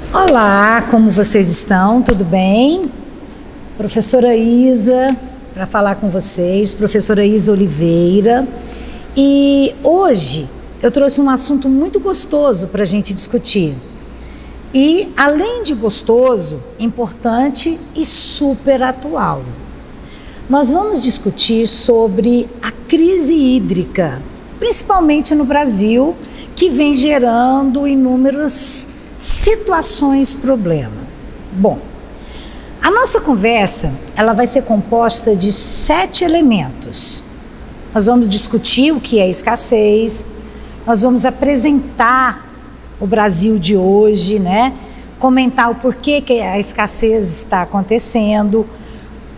Olá, como vocês estão? Tudo bem? Professora Isa, para falar com vocês, professora Isa Oliveira. E hoje eu trouxe um assunto muito gostoso para a gente discutir. E, além de gostoso, importante e super atual. Nós vamos discutir sobre a crise hídrica, principalmente no Brasil, que vem gerando inúmeras situações problema. Bom, a nossa conversa ela vai ser composta de 7 elementos. Nós vamos discutir o que é escassez, nós vamos apresentar o Brasil de hoje, né? Comentar o porquê que a escassez está acontecendo,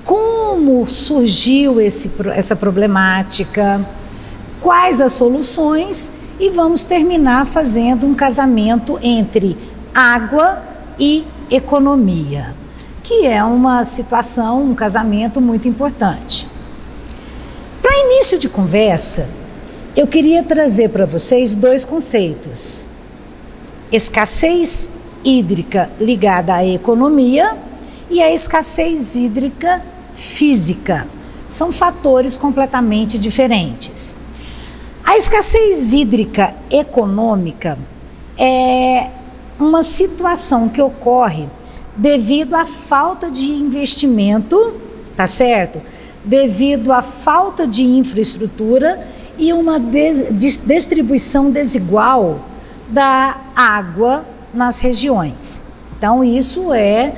como surgiu essa problemática, quais as soluções, e vamos terminar fazendo um casamento entre água e economia, que é uma situação, um casamento muito importante. Para início de conversa, eu queria trazer para vocês 2 conceitos: escassez hídrica ligada à economia e a escassez hídrica física. São fatores completamente diferentes. A escassez hídrica econômica é uma situação que ocorre devido à falta de investimento, tá certo? Devido à falta de infraestrutura e uma distribuição desigual da água nas regiões. Então, isso é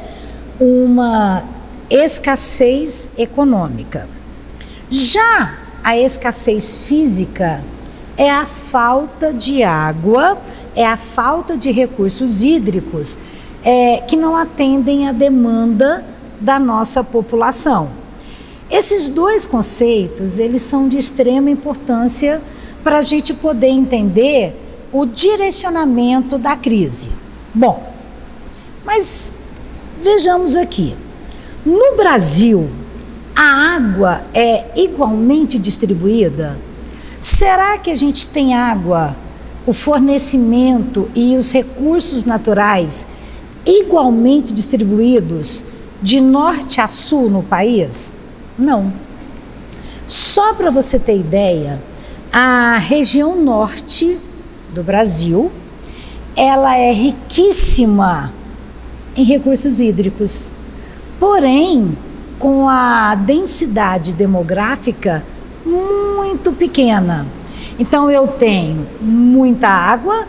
uma escassez econômica. Já a escassez física é a falta de água, é a falta de recursos hídricos que não atendem à demanda da nossa população. Esses 2 conceitos, eles são de extrema importância para a gente poder entender o direcionamento da crise. Bom, mas vejamos aqui. No Brasil, a água é igualmente distribuída? Será que a gente tem água, o fornecimento e os recursos naturais igualmente distribuídos de norte a sul no país? Não. Só para você ter ideia, a região norte do Brasil, ela é riquíssima em recursos hídricos, porém, com a densidade demográfica muito pequena. Então, eu tenho muita água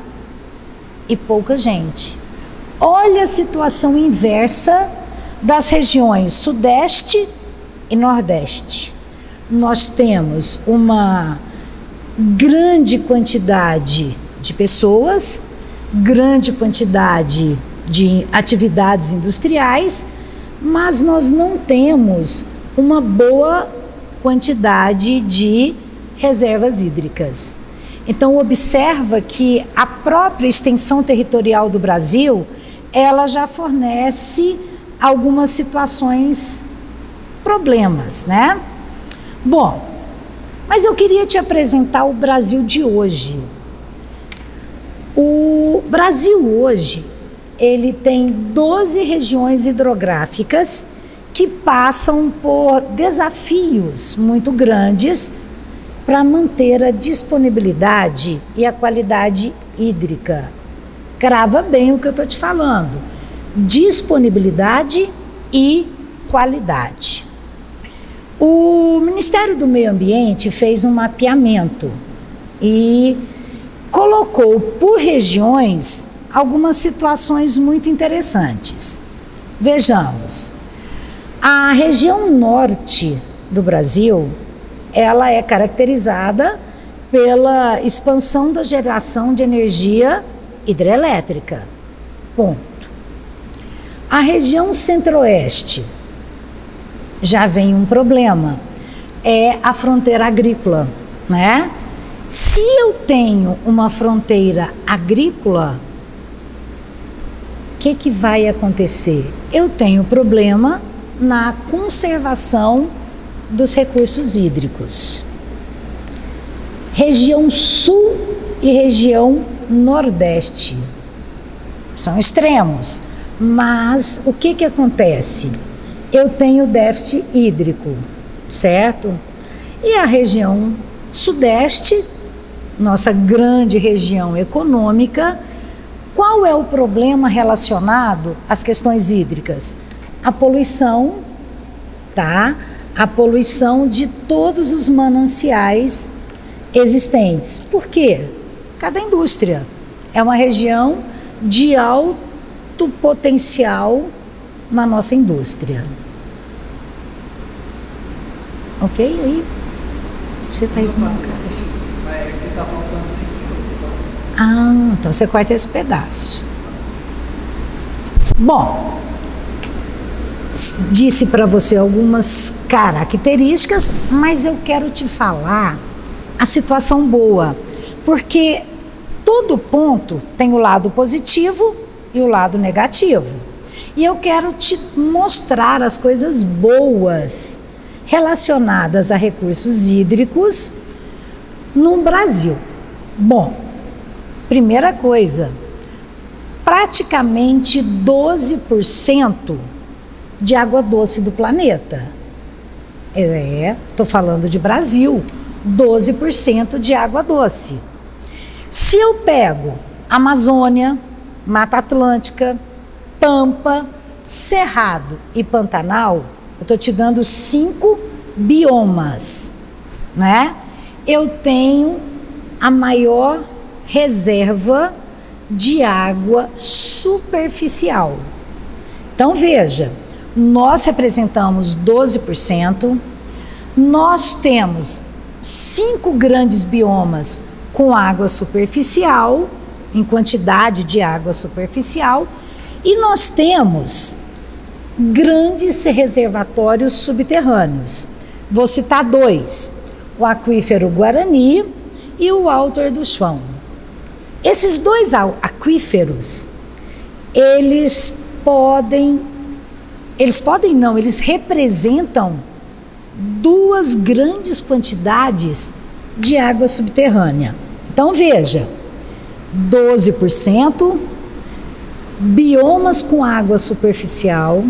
e pouca gente. Olha a situação inversa das regiões Sudeste e Nordeste. Nós temos uma grande quantidade de pessoas, grande quantidade de atividades industriais, mas nós não temos uma boa quantidade de reservas hídricas. Então, observa que a própria extensão territorial do Brasil, ela já fornece algumas situações, problemas, né? Bom, mas eu queria te apresentar o Brasil de hoje. O Brasil hoje, ele tem 12 regiões hidrográficas que passam por desafios muito grandes para manter a disponibilidade e a qualidade hídrica. Grava bem o que eu estou te falando: disponibilidade e qualidade. O Ministério do Meio Ambiente fez um mapeamento e colocou por regiões algumas situações muito interessantes. Vejamos. A região norte do Brasil, ela é caracterizada pela expansão da geração de energia hidrelétrica. Ponto. A região centro-oeste já vem um problema, é a fronteira agrícola, né? Se eu tenho uma fronteira agrícola, o que vai acontecer? Eu tenho problema na conservação dos recursos hídricos. Região sul e região nordeste. são extremos. Mas o que acontece? Eu tenho déficit hídrico, certo? E a região sudeste, nossa grande região econômica, qual é o problema relacionado às questões hídricas? A poluição, tá? A poluição de todos os mananciais existentes. Por quê? Cada indústria. É uma região de alto potencial na nossa indústria. Ok? Aí você faz uma casa. É que tá faltando 5 minutos, então. Ah, então você corta esse pedaço. Bom, disse para você algumas características, mas eu quero te falar a situação boa, porque todo ponto tem o lado positivo e o lado negativo. E eu quero te mostrar as coisas boas relacionadas a recursos hídricos no Brasil. Bom, primeira coisa, praticamente 12% de água doce do planeta. Estou falando de Brasil, 12% de água doce. Se eu pego Amazônia, Mata Atlântica, Pampa, Cerrado e Pantanal, eu estou te dando 5 biomas, né? Eu tenho a maior reserva de água superficial. Então veja, nós representamos 12%, nós temos 5 grandes biomas com água superficial, em quantidade de água superficial, e nós temos grandes reservatórios subterrâneos. Vou citar 2, o aquífero Guarani e o Alto do Chão. Esses 2 aquíferos, eles representam 2 grandes quantidades de água subterrânea. Então veja, 12%, biomas com água superficial,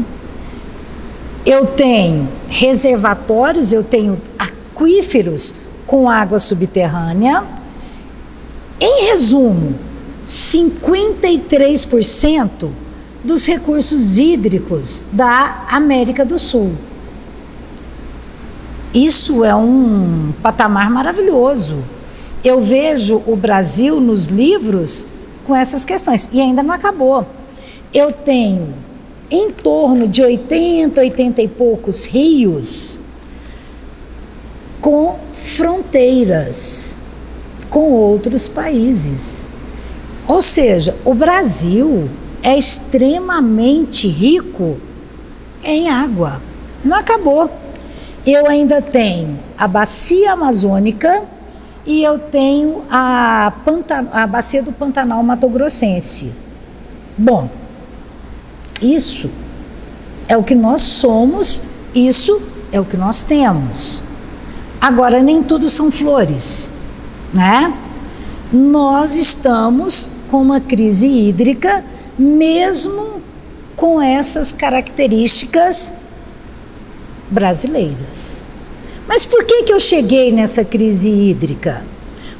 eu tenho reservatórios, eu tenho aquíferos com água subterrânea. Em resumo, 53% dos recursos hídricos da América do Sul. Isso é um patamar maravilhoso. Eu vejo o Brasil nos livros com essas questões, e ainda não acabou. Eu tenho em torno de 80 e poucos rios com fronteiras com outros países. Ou seja, o Brasil é extremamente rico em água. Não acabou. Eu ainda tenho a bacia amazônica e eu tenho a bacia do Pantanal Mato-Grossense. Bom, isso é o que nós somos, isso é o que nós temos. Agora, nem tudo são flores, né? Nós estamos com uma crise hídrica, mesmo com essas características brasileiras. Mas por que eu cheguei nessa crise hídrica?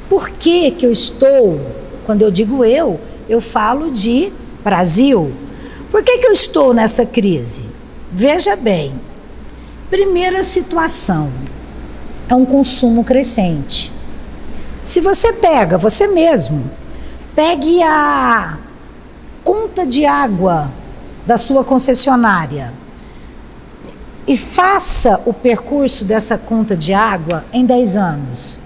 Por que eu estou, quando eu digo eu falo de Brasil. Por que eu estou nessa crise? Veja bem, primeira situação, é um consumo crescente. Se você pega, você mesmo, pegue a conta de água da sua concessionária e faça o percurso dessa conta de água em 10 anos.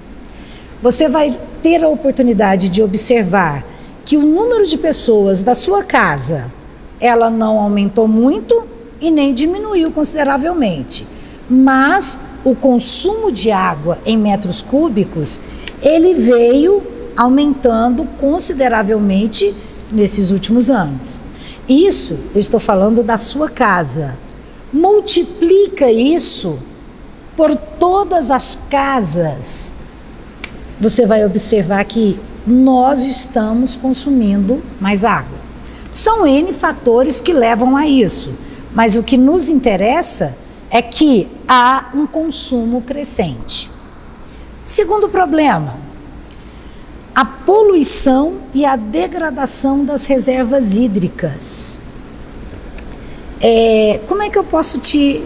Você vai ter a oportunidade de observar que o número de pessoas da sua casa, ela não aumentou muito e nem diminuiu consideravelmente, mas o consumo de água em metros cúbicos, ele veio aumentando consideravelmente nesses últimos anos. Isso, eu estou falando da sua casa. Multiplica isso por todas as casas. Você vai observar que nós estamos consumindo mais água. São N fatores que levam a isso, mas o que nos interessa é que há um consumo crescente. Segundo problema, a poluição e a degradação das reservas hídricas. Como é que eu posso te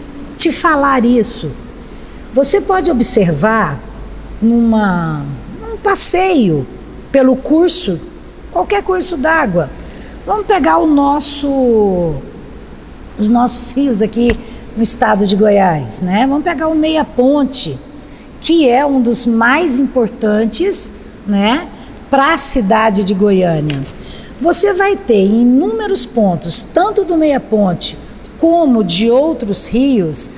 falar isso? Você pode observar num passeio pelo curso, qualquer curso d'água. Vamos pegar os nossos rios aqui no estado de Goiás, né? Vamos pegar o Meia Ponte, que é um dos mais importantes, né, para a cidade de Goiânia. Você vai ter em inúmeros pontos, tanto do Meia Ponte como de outros rios,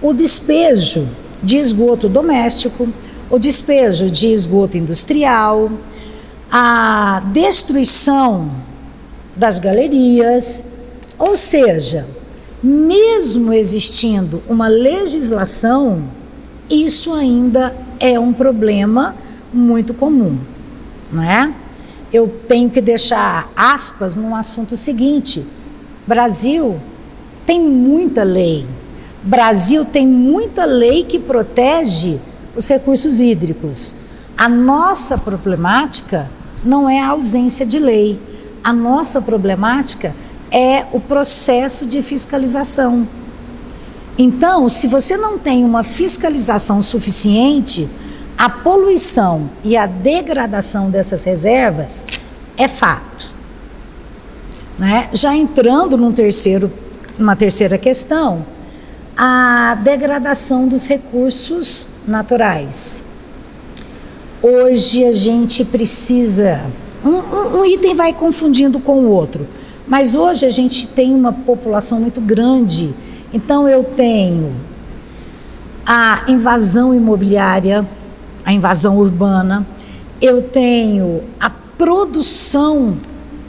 o despejo de esgoto doméstico, o despejo de esgoto industrial, a destruição das galerias, ou seja, mesmo existindo uma legislação, isso ainda é um problema muito comum, não é? Eu tenho que deixar aspas no assunto seguinte: Brasil tem muita lei. Brasil tem muita lei que protege os recursos hídricos. A nossa problemática não é a ausência de lei. A nossa problemática é o processo de fiscalização. Então, se você não tem uma fiscalização suficiente, a poluição e a degradação dessas reservas é fato, né? Já entrando numa terceira questão, a degradação dos recursos naturais. Hoje a gente precisa... Um item vai confundindo com o outro, mas hoje a gente tem uma população muito grande, então eu tenho a invasão imobiliária, a invasão urbana, eu tenho a produção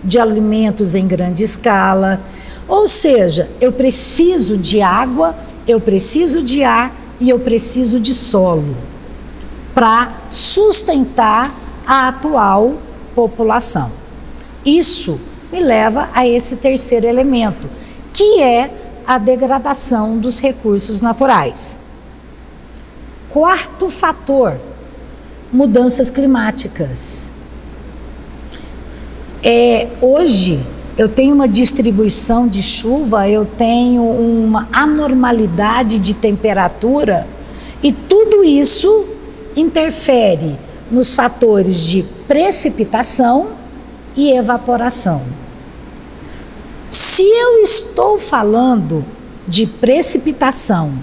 de alimentos em grande escala, ou seja, eu preciso de água, eu preciso de ar e eu preciso de solo para sustentar a atual população. Isso me leva a esse terceiro elemento, que é a degradação dos recursos naturais. Quarto fator, mudanças climáticas. Hoje eu tenho uma distribuição de chuva, eu tenho uma anormalidade de temperatura e tudo isso interfere nos fatores de precipitação e evaporação. Se eu estou falando de precipitação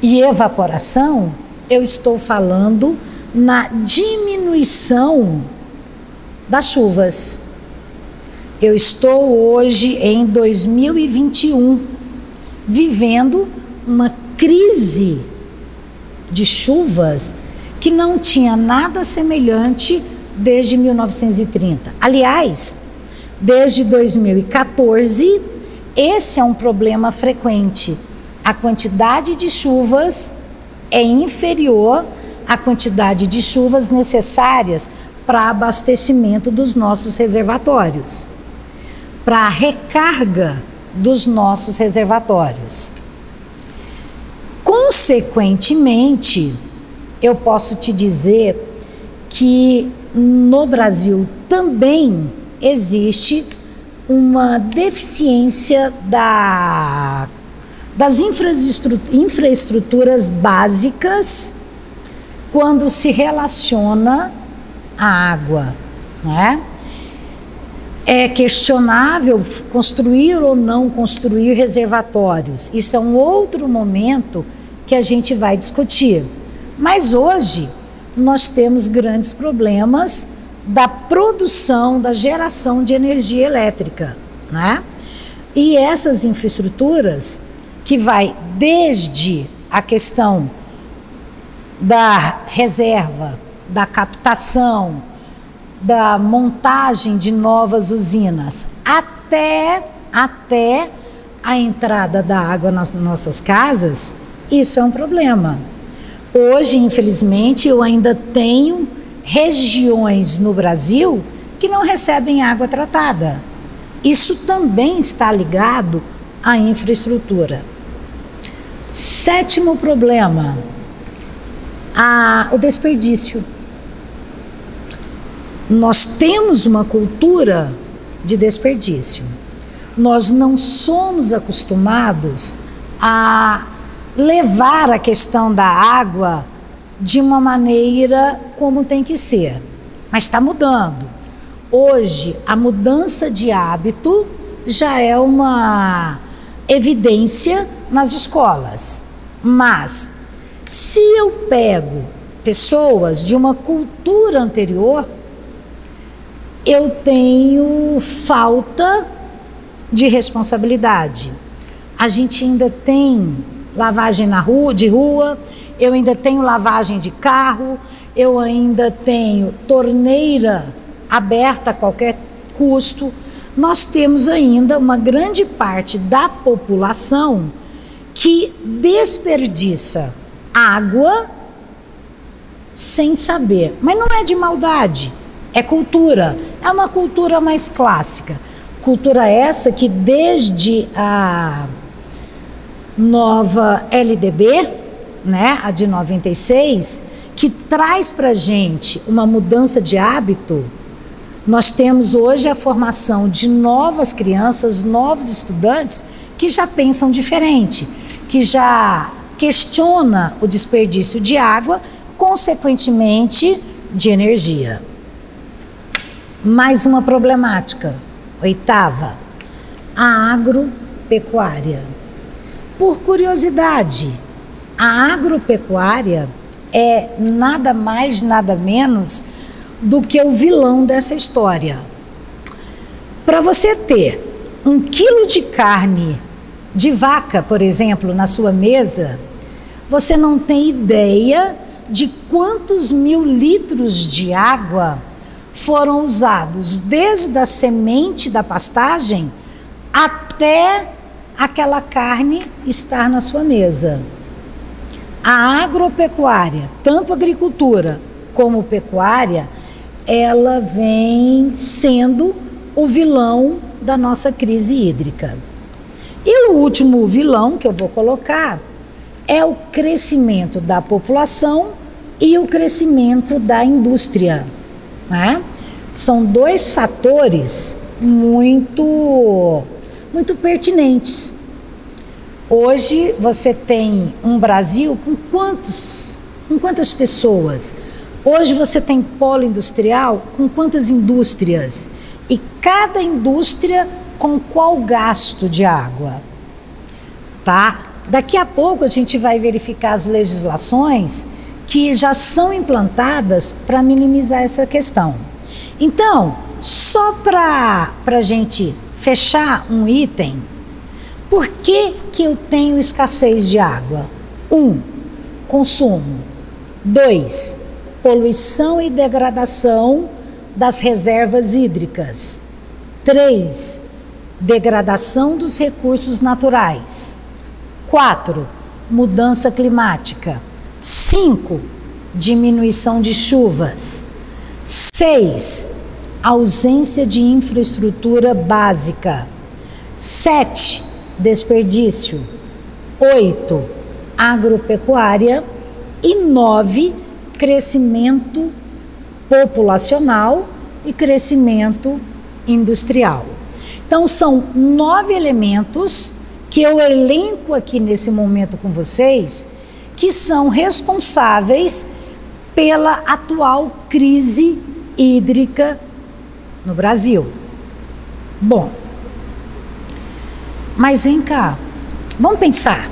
e evaporação, eu estou falando na diminuição das chuvas. Eu estou hoje em 2021 vivendo uma crise de chuvas que não tinha nada semelhante desde 1930. Aliás, desde 2014, esse é um problema frequente. A quantidade de chuvas é inferior à quantidade de chuvas necessárias para abastecimento dos nossos reservatórios, para a recarga dos nossos reservatórios. Consequentemente, eu posso te dizer que no Brasil também existe uma deficiência das infraestruturas básicas quando se relaciona à água, não é? É questionável construir ou não construir reservatórios. Isso é um outro momento que a gente vai discutir. Mas hoje nós temos grandes problemas da produção, da geração de energia elétrica, né? E essas infraestruturas, que vai desde a questão da reserva, da captação, da montagem de novas usinas, até a entrada da água nas nossas casas, isso é um problema. Hoje, infelizmente, eu ainda tenho regiões no Brasil que não recebem água tratada. Isso também está ligado à infraestrutura. Sétimo problema, o desperdício. Nós temos uma cultura de desperdício. Nós não somos acostumados a levar a questão da água de uma maneira como tem que ser. Mas está mudando. Hoje, a mudança de hábito já é uma evidência nas escolas. Mas, se eu pego pessoas de uma cultura anterior, eu tenho falta de responsabilidade. A gente ainda tem lavagem de rua, eu ainda tenho lavagem de carro, eu ainda tenho torneira aberta a qualquer custo. Nós temos ainda uma grande parte da população que desperdiça água sem saber. Mas não é de maldade, é cultura. É uma cultura mais clássica. Cultura essa que desde a nova LDB, né, a de 96, que traz para a gente uma mudança de hábito. Nós temos hoje a formação de novas crianças, novos estudantes que já pensam diferente, que já questiona o desperdício de água, consequentemente de energia. Mais uma problemática, oitava, a agropecuária. Por curiosidade, a agropecuária é nada mais, nada menos do que o vilão dessa história. Para você ter 1 quilo de carne de vaca, por exemplo, na sua mesa, você não tem ideia de quantos mil litros de água foram usados, desde a semente da pastagem até aquela carne estar na sua mesa. A agropecuária, tanto agricultura como pecuária, ela vem sendo o vilão da nossa crise hídrica. E o último vilão que eu vou colocar é o crescimento da população e o crescimento da indústria, né? São dois fatores muito pertinentes. Hoje você tem um Brasil com quantas pessoas? Hoje você tem polo industrial com quantas indústrias? E cada indústria com qual gasto de água? Tá? Daqui a pouco a gente vai verificar as legislações que já são implantadas para minimizar essa questão. Então, só para a gente fechar um item, por que eu tenho escassez de água? 1, consumo. 2, poluição e degradação das reservas hídricas. 3, degradação dos recursos naturais. 4, mudança climática. 5, diminuição de chuvas. 6, ausência de infraestrutura básica. 7, desperdício. 8, agropecuária. E 9, crescimento populacional e crescimento industrial. Então, são 9 elementos que eu elenco aqui nesse momento com vocês, que são responsáveis pela atual crise hídrica no Brasil. Bom, mas vem cá, vamos pensar.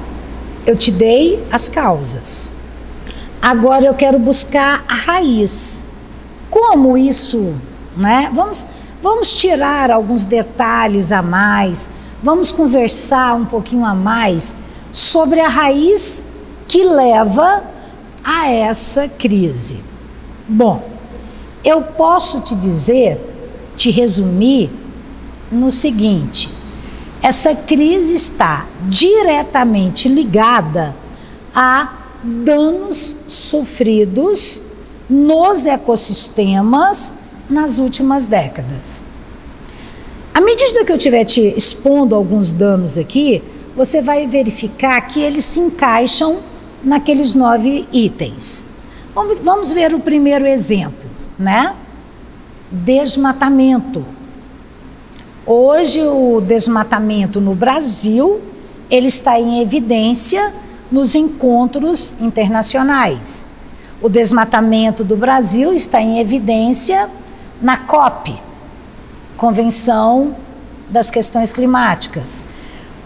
Eu te dei as causas. Agora eu quero buscar a raiz. Como isso, né? Vamos tirar alguns detalhes a mais, vamos conversar um pouquinho a mais sobre a raiz que leva a essa crise. Bom, eu posso te dizer, te resumir no seguinte: essa crise está diretamente ligada a danos sofridos nos ecossistemas nas últimas décadas. À medida que eu estiver te expondo alguns danos aqui, você vai verificar que eles se encaixam naqueles 9 itens. Vamos ver o primeiro exemplo, né? Desmatamento. Hoje o desmatamento no Brasil, ele está em evidência nos encontros internacionais. O desmatamento do Brasil está em evidência na COP, Convenção das Questões Climáticas.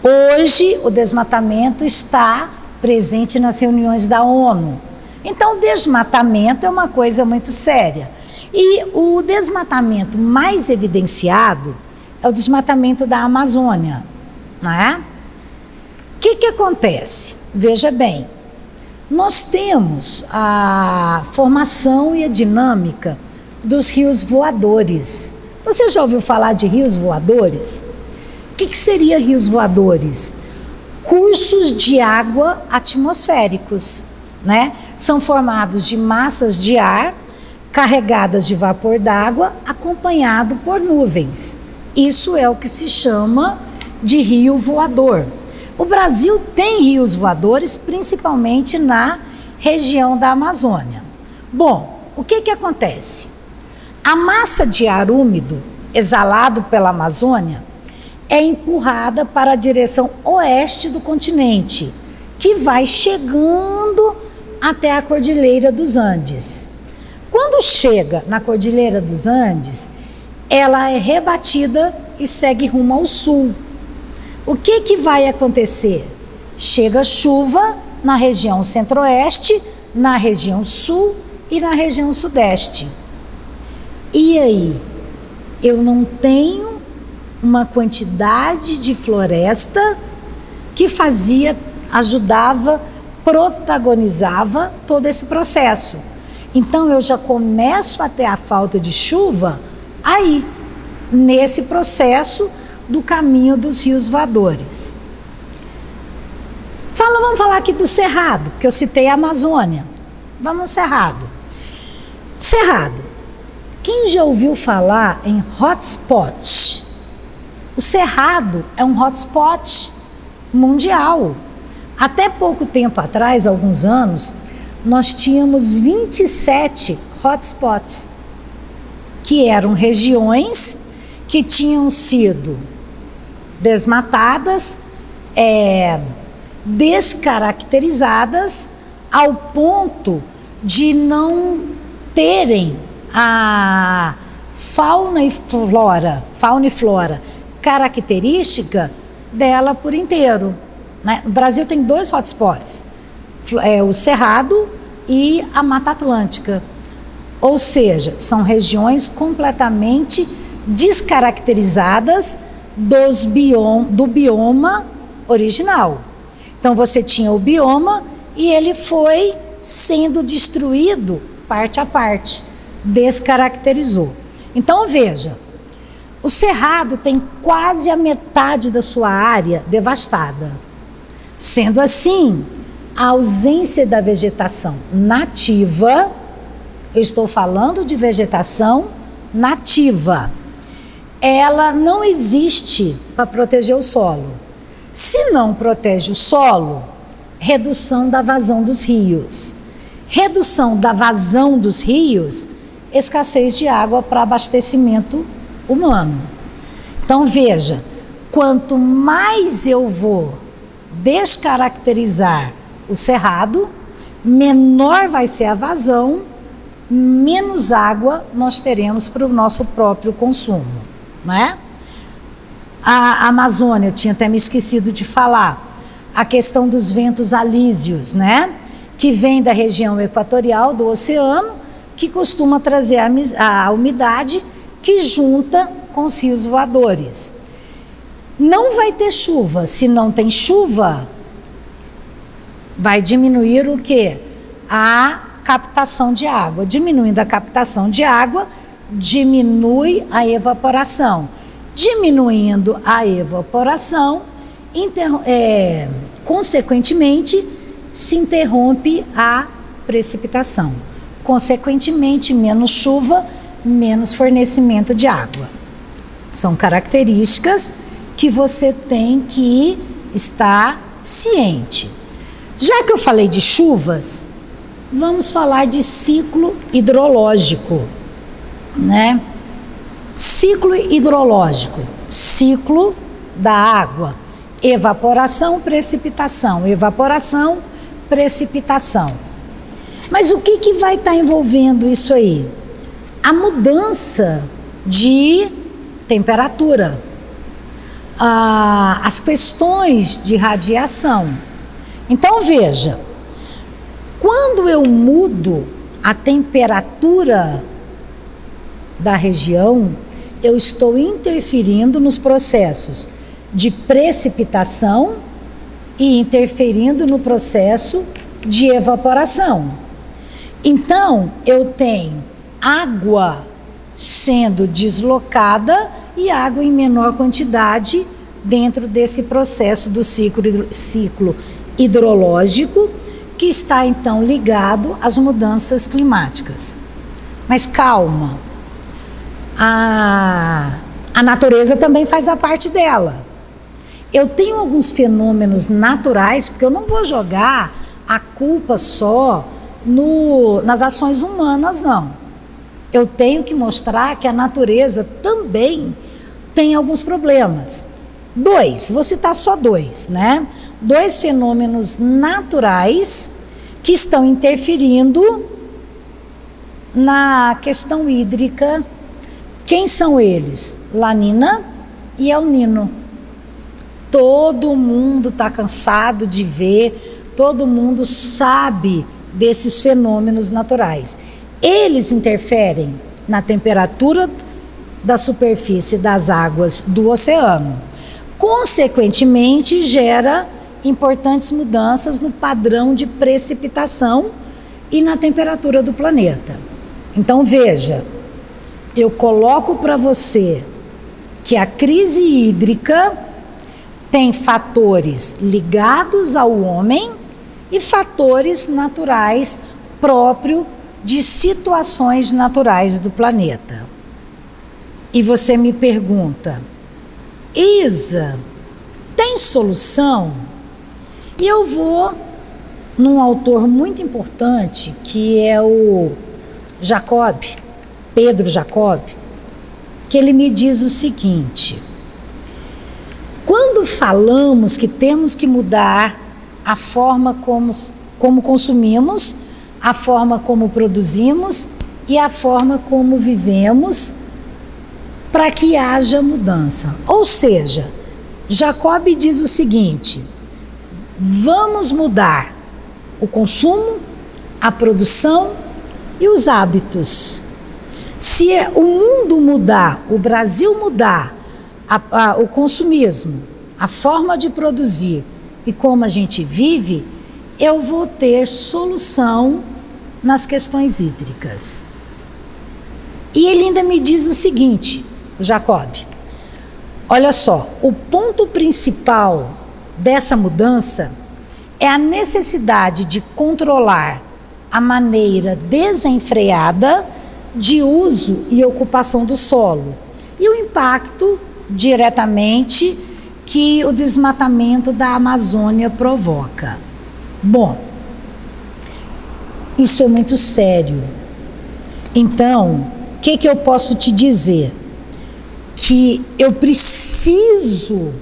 Hoje o desmatamento está presente nas reuniões da ONU. Então o desmatamento é uma coisa muito séria. E o desmatamento mais evidenciado é o desmatamento da Amazônia, não é? O que acontece? Veja bem, nós temos a formação e a dinâmica dos rios voadores. Você já ouviu falar de rios voadores? O que seria rios voadores? Cursos de água atmosféricos, né? São formados de massas de ar carregadas de vapor d'água acompanhado por nuvens. Isso é o que se chama de rio voador. O Brasil tem rios voadores, principalmente na região da Amazônia. Bom, o que acontece? A massa de ar úmido exalado pela Amazônia é empurrada para a direção oeste do continente, que vai chegando até a Cordilheira dos Andes. Quando chega na Cordilheira dos Andes, ela é rebatida e segue rumo ao sul. O que vai acontecer? Chega chuva na região centro-oeste, na região sul e na região sudeste. E aí? Eu não tenho uma quantidade de floresta que ajudava, protagonizava todo esse processo. Então eu já começo a ter a falta de chuva aí, nesse processo do caminho dos rios voadores. Vamos falar aqui do Cerrado, que eu citei a Amazônia. Vamos no Cerrado. Cerrado. Quem já ouviu falar em hotspot? O Cerrado é um hotspot mundial. Até pouco tempo atrás, alguns anos, nós tínhamos 27 hotspots, que eram regiões que tinham sido desmatadas, descaracterizadas, ao ponto de não terem a fauna e flora característica dela por inteiro, né? O Brasil tem 2 hotspots, o Cerrado e a Mata Atlântica. Ou seja, são regiões completamente descaracterizadas do bioma original. Então você tinha o bioma e ele foi sendo destruído parte a parte, descaracterizou. Então veja, o Cerrado tem quase a metade da sua área devastada. Sendo assim, a ausência da vegetação nativa, eu estou falando de vegetação nativa, ela não existe para proteger o solo. Se não protege o solo, redução da vazão dos rios. Redução da vazão dos rios, escassez de água para abastecimento humano. Então veja, quanto mais eu vou descaracterizar o cerrado, menor vai ser a vazão, menos água nós teremos para o nosso próprio consumo, não é? A Amazônia, eu tinha até me esquecido de falar, a questão dos ventos alísios, né? Que vem da região equatorial do oceano, que costuma trazer a umidade que junta com os rios voadores. Não vai ter chuva. Se não tem chuva, vai diminuir o quê? A captação de água. Diminuindo a captação de água, diminui a evaporação. Diminuindo a evaporação, consequentemente, se interrompe a precipitação. Consequentemente, menos chuva, menos fornecimento de água. São características que você tem que estar ciente. Já que eu falei de chuvas, vamos falar de ciclo hidrológico, né? Ciclo hidrológico, ciclo da água, evaporação, precipitação, evaporação, precipitação. Mas o que vai estar envolvendo isso aí? A mudança de temperatura, as questões de radiação. Então veja, quando eu mudo a temperatura da região, eu estou interferindo nos processos de precipitação e interferindo no processo de evaporação. Então, eu tenho água sendo deslocada e água em menor quantidade dentro desse processo do ciclo hidrológico, que está então ligado às mudanças climáticas. Mas calma, a natureza também faz a parte dela. Eu tenho alguns fenômenos naturais, porque eu não vou jogar a culpa só nas ações humanas, não. Eu tenho que mostrar que a natureza também tem alguns problemas. Vou citar só dois, né? 2 fenômenos naturais que estão interferindo na questão hídrica. Quem são eles? Lanina e El Nino. Todo mundo está cansado de ver, todo mundo sabe desses fenômenos naturais. Eles interferem na temperatura da superfície das águas do oceano. Consequentemente, gera importantes mudanças no padrão de precipitação e na temperatura do planeta. Então veja, eu coloco para você que a crise hídrica tem fatores ligados ao homem e fatores naturais próprios de situações naturais do planeta. E você me pergunta, Isa, tem solução? E eu vou num autor muito importante, que é o Pedro Jacob, que ele me diz o seguinte: quando falamos que temos que mudar a forma como consumimos, a forma como produzimos e a forma como vivemos, para que haja mudança. Ou seja, Jacob diz o seguinte: vamos mudar o consumo, a produção e os hábitos. Se o mundo mudar, o Brasil mudar, o consumismo, a forma de produzir e como a gente vive, eu vou ter solução nas questões hídricas. E ele ainda me diz o seguinte, o Jacob: olha só, o ponto principal dessa mudança é a necessidade de controlar a maneira desenfreada de uso e ocupação do solo e o impacto diretamente que o desmatamento da Amazônia provoca. Bom, isso é muito sério. Então, o que eu posso te dizer? Que eu preciso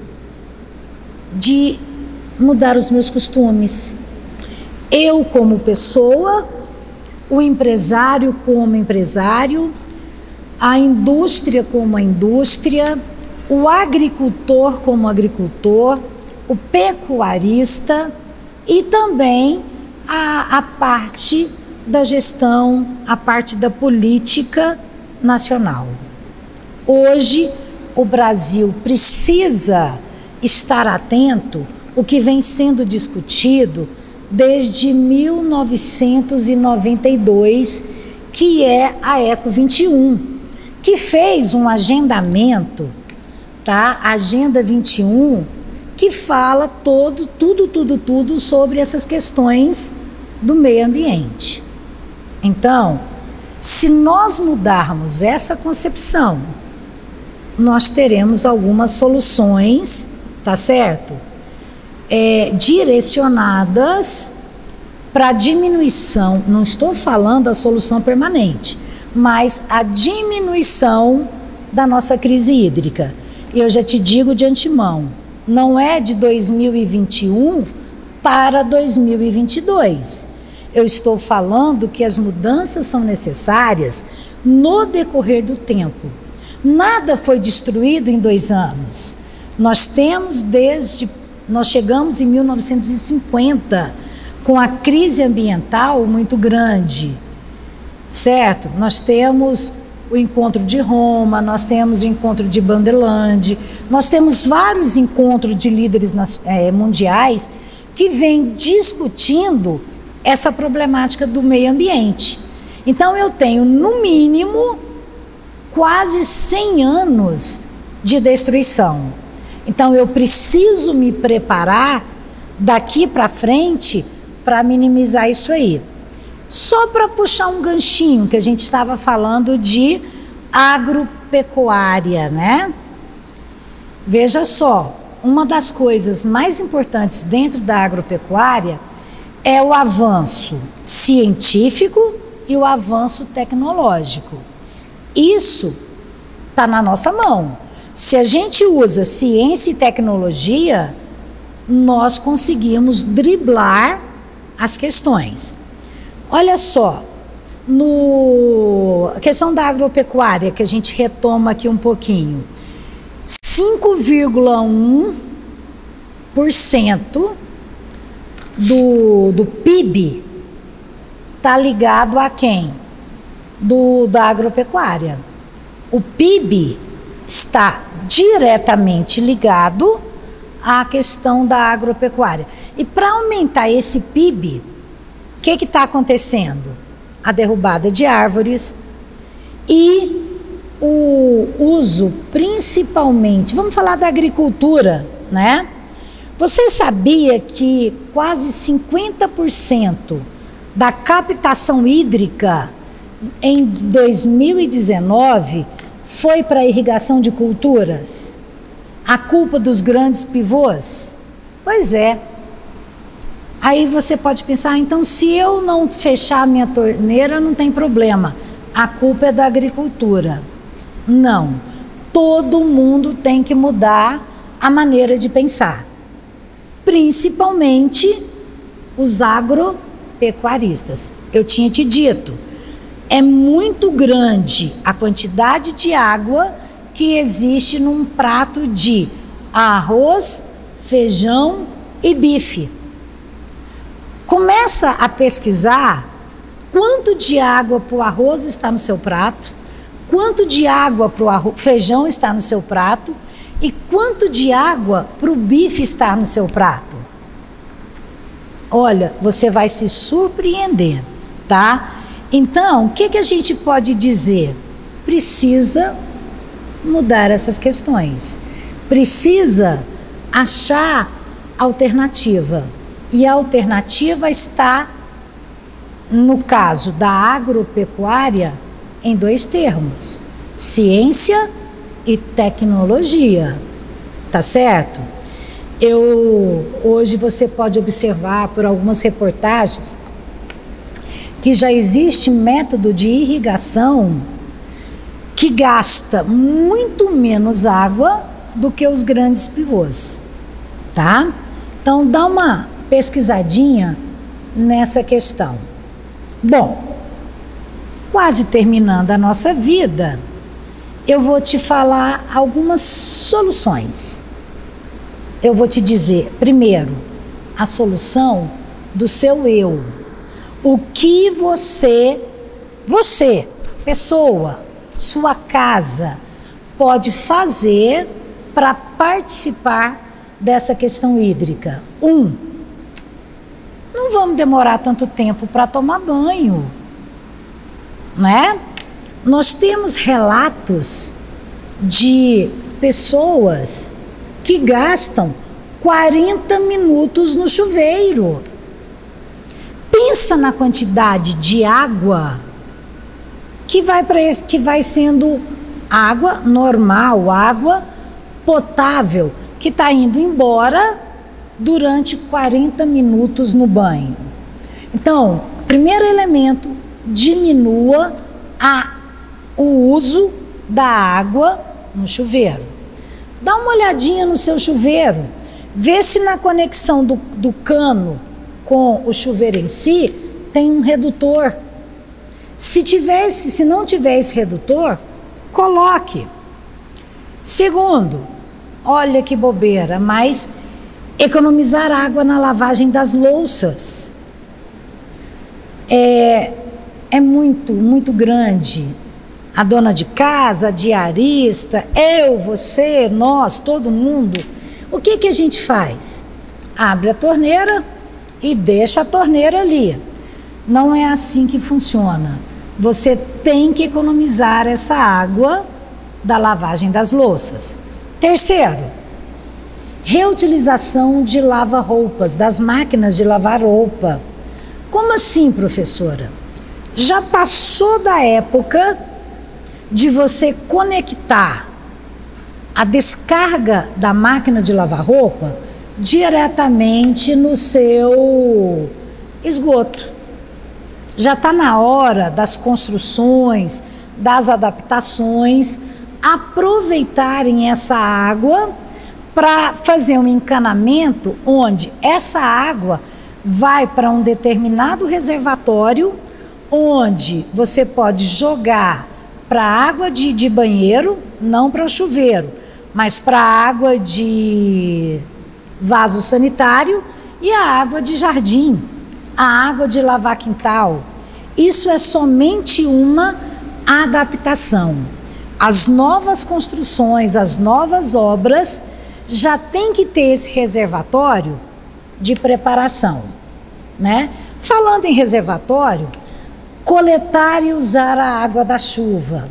de mudar os meus costumes. Eu como pessoa, o empresário como empresário, a indústria como a indústria, o agricultor como agricultor, o pecuarista e também a parte da gestão, a parte da política nacional. Hoje, o Brasil precisa estar atento ao que vem sendo discutido desde 1992, que é a Eco 21, que fez um agendamento, tá? Agenda 21, que fala tudo sobre essas questões do meio ambiente. Então, se nós mudarmos essa concepção, nós teremos algumas soluções, tá certo? Direcionadas para diminuição, não estou falando a solução permanente, mas a diminuição da nossa crise hídrica. Eu já te digo de antemão, não é de 2021 para 2022. Eu estou falando que as mudanças são necessárias no decorrer do tempo. Nada foi destruído em 2 anos. Nós chegamos em 1950 com a crise ambiental muito grande, certo? Nós temos o encontro de Roma, nós temos o encontro de Bandeland, nós temos vários encontros de líderes mundiais que vêm discutindo essa problemática do meio ambiente. Então eu tenho, no mínimo, quase 100 anos de destruição. Então eu preciso me preparar daqui para frente para minimizar isso aí. Só para puxar um ganchinho, que a gente estava falando de agropecuária, né? Veja só, uma das coisas mais importantes dentro da agropecuária é o avanço científico e o avanço tecnológico. Isso está na nossa mão. Se a gente usa ciência e tecnologia, nós conseguimos driblar as questões. Olha só, a questão da agropecuária, que a gente retoma aqui um pouquinho, 5,1% do PIB está ligado a quem? Da agropecuária. O PIB está diretamente ligado à questão da agropecuária. E para aumentar esse PIB, o que está acontecendo? A derrubada de árvores e o uso, principalmente, vamos falar da agricultura, né? Você sabia que quase 50% da captação hídrica em 2019 foi para a irrigação de culturas? A culpa dos grandes pivôs? Pois é. Aí você pode pensar, então se eu não fechar a minha torneira não tem problema, a culpa é da agricultura. Não, todo mundo tem que mudar a maneira de pensar, principalmente os agropecuaristas. Eu tinha te dito, é muito grande a quantidade de água que existe num prato de arroz, feijão e bife. Começa a pesquisar quanto de água para o arroz está no seu prato, quanto de água para o feijão está no seu prato e quanto de água para o bife está no seu prato. Olha, você vai se surpreender, tá? Então, o que a gente pode dizer? Precisa mudar essas questões. Precisa achar alternativa. E a alternativa está, no caso da agropecuária, em 2 termos: ciência e tecnologia. Tá certo? Hoje você pode observar por algumas reportagens que já existe método de irrigação que gasta muito menos água do que os grandes pivôs, tá? Então dá uma pesquisadinha nessa questão. Bom, quase terminando a nossa vida, eu vou te falar algumas soluções. Eu vou te dizer, primeiro, a solução do seu eu. O que você, pessoa, sua casa, pode fazer para participar dessa questão hídrica? Não vamos demorar tanto tempo para tomar banho, né? Nós temos relatos de pessoas que gastam 40 minutos no chuveiro. Pensa na quantidade de água que vai sendo água normal, água potável, que está indo embora durante 40 minutos no banho. Então, primeiro elemento, diminua o uso da água no chuveiro. Dá uma olhadinha no seu chuveiro, vê se na conexão do cano com o chuveiro em si tem um redutor. Se não tiver esse redutor, coloque. Segundo, olha que bobeira, mas economizar água na lavagem das louças é muito, muito grande. A dona de casa, a diarista, eu, você, nós, todo mundo, o que a gente faz? Abre a torneira e deixa a torneira ali. Não é assim que funciona. Você tem que economizar essa água da lavagem das louças. Terceiro, reutilização de lava-roupas, das máquinas de lavar roupa. Como assim, professora? Já passou da época de você conectar a descarga da máquina de lavar roupa diretamente no seu esgoto. Já está na hora das construções, das adaptações, aproveitarem essa água para fazer um encanamento onde essa água vai para um determinado reservatório, onde você pode jogar para a água de banheiro, não para o chuveiro, mas para a água de vaso sanitário e a água de jardim, a água de lavar quintal. Isso é somente uma adaptação. As novas construções, as novas obras já tem que ter esse reservatório de preparação, né? Falando em reservatório, coletar e usar a água da chuva.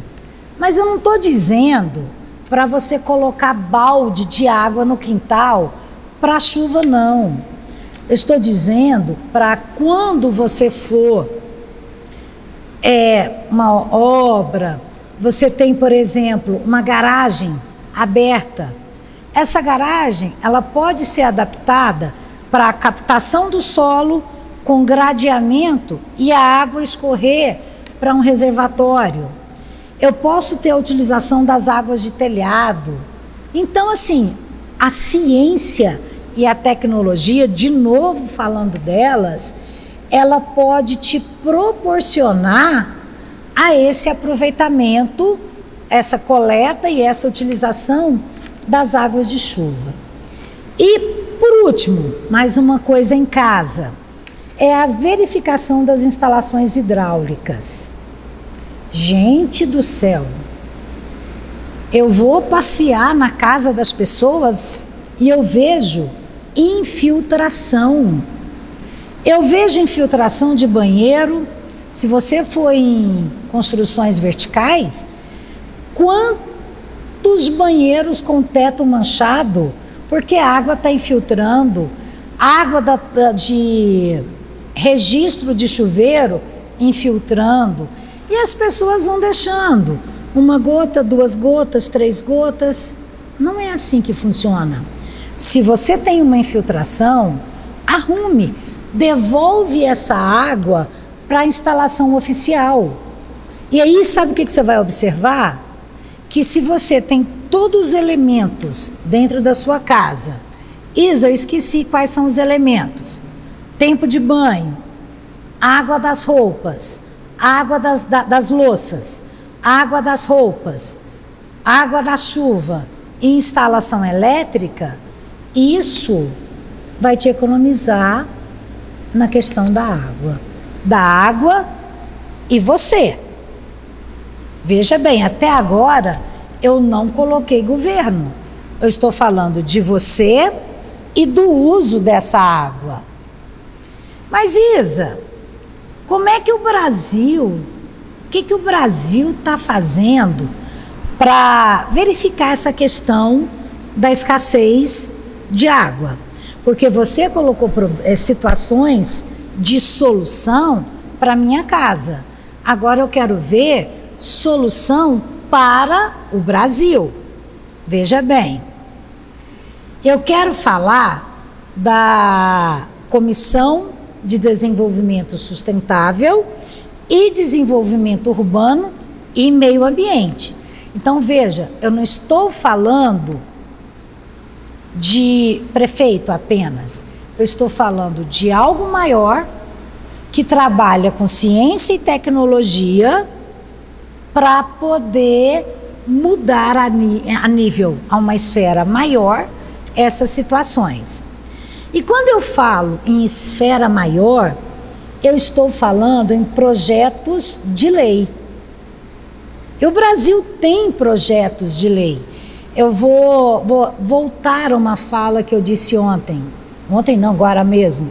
Mas eu não estou dizendo para você colocar balde de água no quintal para a chuva, não. Eu estou dizendo para quando você for uma obra, você tem, por exemplo, uma garagem aberta. Essa garagem, ela pode ser adaptada para a captação do solo com gradeamento e a água escorrer para um reservatório. Eu posso ter a utilização das águas de telhado. Então, assim, a ciência e a tecnologia, de novo falando delas, ela pode te proporcionar a esse aproveitamento, essa coleta e essa utilização das águas de chuva. E, por último, mais uma coisa em casa, é a verificação das instalações hidráulicas. Gente do céu, eu vou passear na casa das pessoas e eu vejo infiltração. Eu vejo infiltração de banheiro. Se você for em construções verticais, quantos banheiros com teto manchado? Porque a água está infiltrando, água de registro de chuveiro infiltrando. E as pessoas vão deixando uma gota, 2 gotas, 3 gotas. Não é assim que funciona. Se você tem uma infiltração, arrume, devolve essa água para a instalação oficial. E aí, sabe o que você vai observar? Que se você tem todos os elementos dentro da sua casa, Isa, eu esqueci quais são os elementos: tempo de banho, água das roupas, água das louças, água das roupas, água da chuva e instalação elétrica, isso vai te economizar na questão da água e você. Veja bem, até agora eu não coloquei governo. Eu estou falando de você e do uso dessa água. Mas, Isa, como é que o Brasil, o que o Brasil está fazendo para verificar essa questão da escassez de água? Porque você colocou situações de solução para minha casa. Agora eu quero ver solução para o Brasil. Veja bem, eu quero falar da Comissão de Desenvolvimento Sustentável e Desenvolvimento Urbano e Meio Ambiente. Então, veja, eu não estou falando de prefeito apenas, eu estou falando de algo maior que trabalha com ciência e tecnologia para poder mudar a nível, a uma esfera maior, essas situações. E quando eu falo em esfera maior, eu estou falando em projetos de lei. E o Brasil tem projetos de lei. Eu vou voltar a uma fala que eu disse ontem. Ontem não, agora mesmo.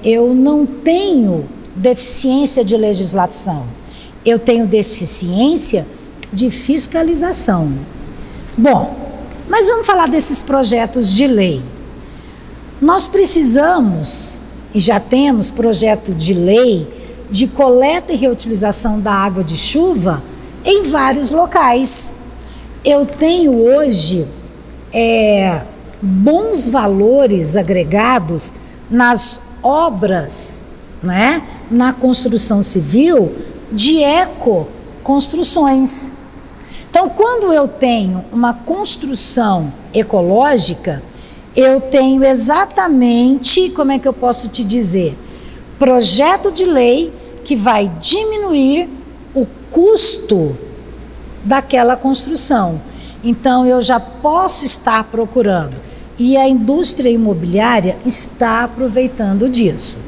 Eu não tenho deficiência de legislação. Eu tenho deficiência de fiscalização. Bom, mas vamos falar desses projetos de lei. Nós precisamos, e já temos projeto de lei de coleta e reutilização da água de chuva em vários locais. Eu tenho hoje bons valores agregados nas obras, né, na construção civil de ecoconstruções. Então, quando eu tenho uma construção ecológica, eu tenho exatamente, como é que eu posso te dizer, projeto de lei que vai diminuir o custo daquela construção. Então, eu já posso estar procurando. E a indústria imobiliária está aproveitando disso,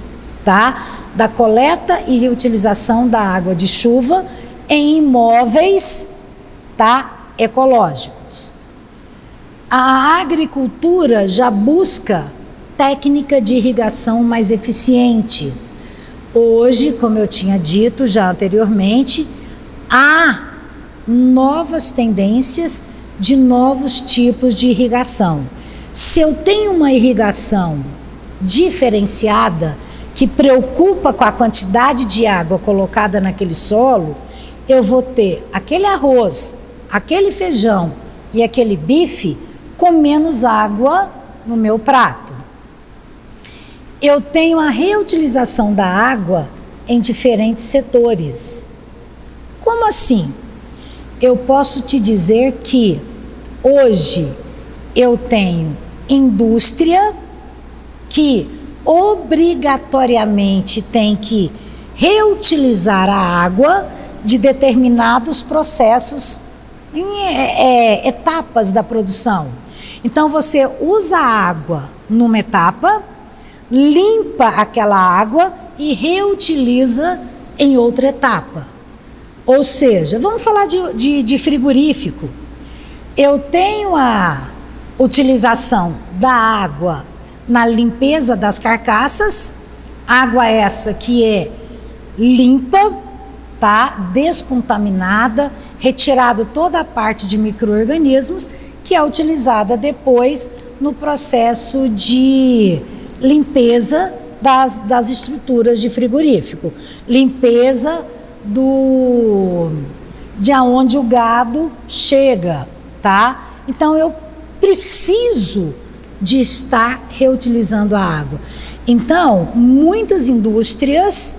tá? Da coleta e reutilização da água de chuva em imóveis, tá? Ecológicos. A agricultura já busca técnica de irrigação mais eficiente. Hoje, como eu tinha dito já anteriormente, há novas tendências de novos tipos de irrigação. Se eu tenho uma irrigação diferenciada, que preocupa com a quantidade de água colocada naquele solo, eu vou ter aquele arroz, aquele feijão e aquele bife com menos água no meu prato. Eu tenho a reutilização da água em diferentes setores. Como assim? Eu posso te dizer que hoje eu tenho indústria que obrigatoriamente tem que reutilizar a água de determinados processos em etapas da produção. Então você usa a água numa etapa, limpa aquela água e reutiliza em outra etapa. Ou seja, vamos falar de frigorífico. Eu tenho a utilização da água na limpeza das carcaças, água essa que é limpa, tá? Descontaminada, retirado toda a parte de micro-organismos, que é utilizada depois no processo de limpeza das estruturas de frigorífico, limpeza de aonde o gado chega, tá? Então eu preciso de estar reutilizando a água. Então, muitas indústrias,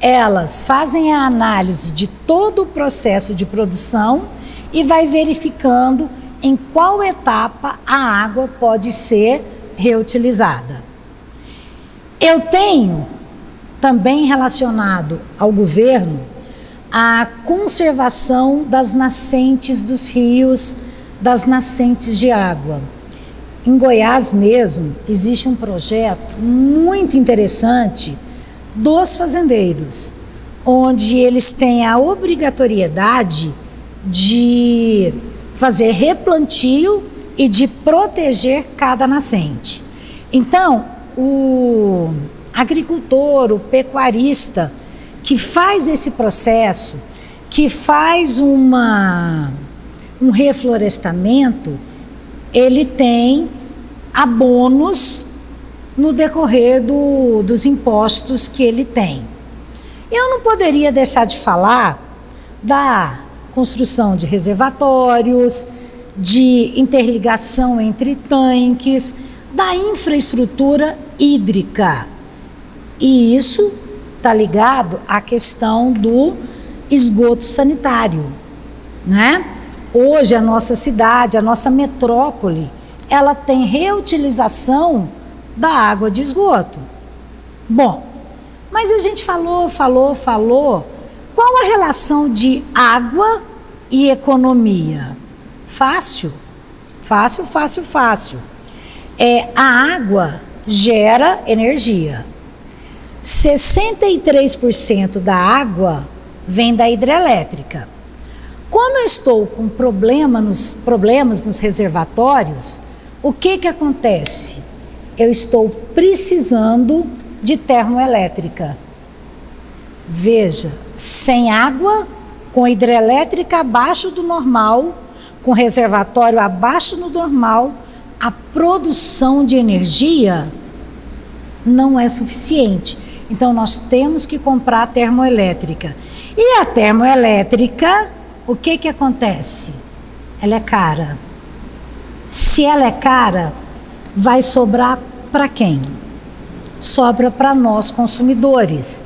elas fazem a análise de todo o processo de produção e vai verificando em qual etapa a água pode ser reutilizada. Eu tenho também relacionado ao governo a conservação das nascentes dos rios, das nascentes de água. Em Goiás mesmo, existe um projeto muito interessante dos fazendeiros, onde eles têm a obrigatoriedade de fazer replantio e de proteger cada nascente. Então, o agricultor, o pecuarista, que faz esse processo, que faz um reflorestamento, ele tem abonos no decorrer dos impostos que ele tem. Eu não poderia deixar de falar da construção de reservatórios, de interligação entre tanques, da infraestrutura hídrica. E isso está ligado à questão do esgoto sanitário, né? Hoje a nossa cidade, a nossa metrópole, ela tem reutilização da água de esgoto. Bom, mas a gente falou. Qual a relação de água e economia? Fácil. A água gera energia. 63% da água vem da hidrelétrica. Como eu estou com problemas nos reservatórios, o que acontece? Eu estou precisando de termoelétrica. Veja, sem água, com hidrelétrica abaixo do normal, com reservatório abaixo do normal, a produção de energia não é suficiente. Então nós temos que comprar a termoelétrica. E a termoelétrica, o que acontece? Ela é cara. Se ela é cara, vai sobrar para quem? Sobra para nós consumidores,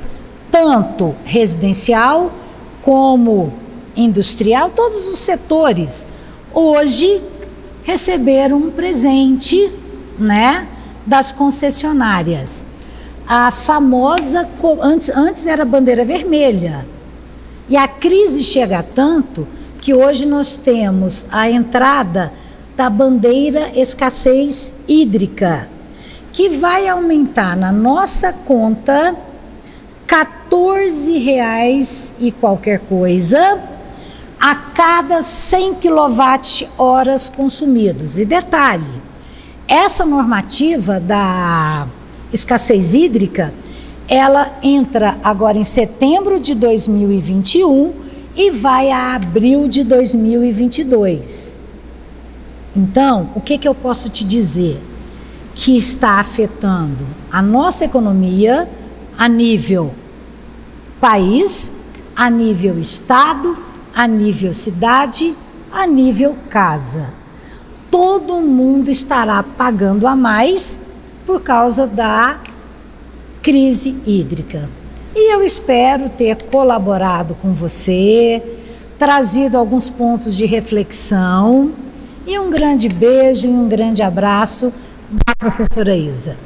tanto residencial como industrial, todos os setores. Hoje receberam um presente, né, das concessionárias. A famosa, antes era bandeira vermelha. E a crise chega tanto que hoje nós temos a entrada da bandeira escassez hídrica, que vai aumentar na nossa conta R$14 e qualquer coisa a cada 100 kWh consumidos. E detalhe, essa normativa da escassez hídrica, ela entra agora em setembro de 2021 e vai a abril de 2022. Então, o que eu posso te dizer? Que está afetando a nossa economia a nível país, a nível estado, a nível cidade, a nível casa. Todo mundo estará pagando a mais por causa da crise hídrica. E eu espero ter colaborado com você, trazido alguns pontos de reflexão, e um grande beijo e um grande abraço da professora Isa.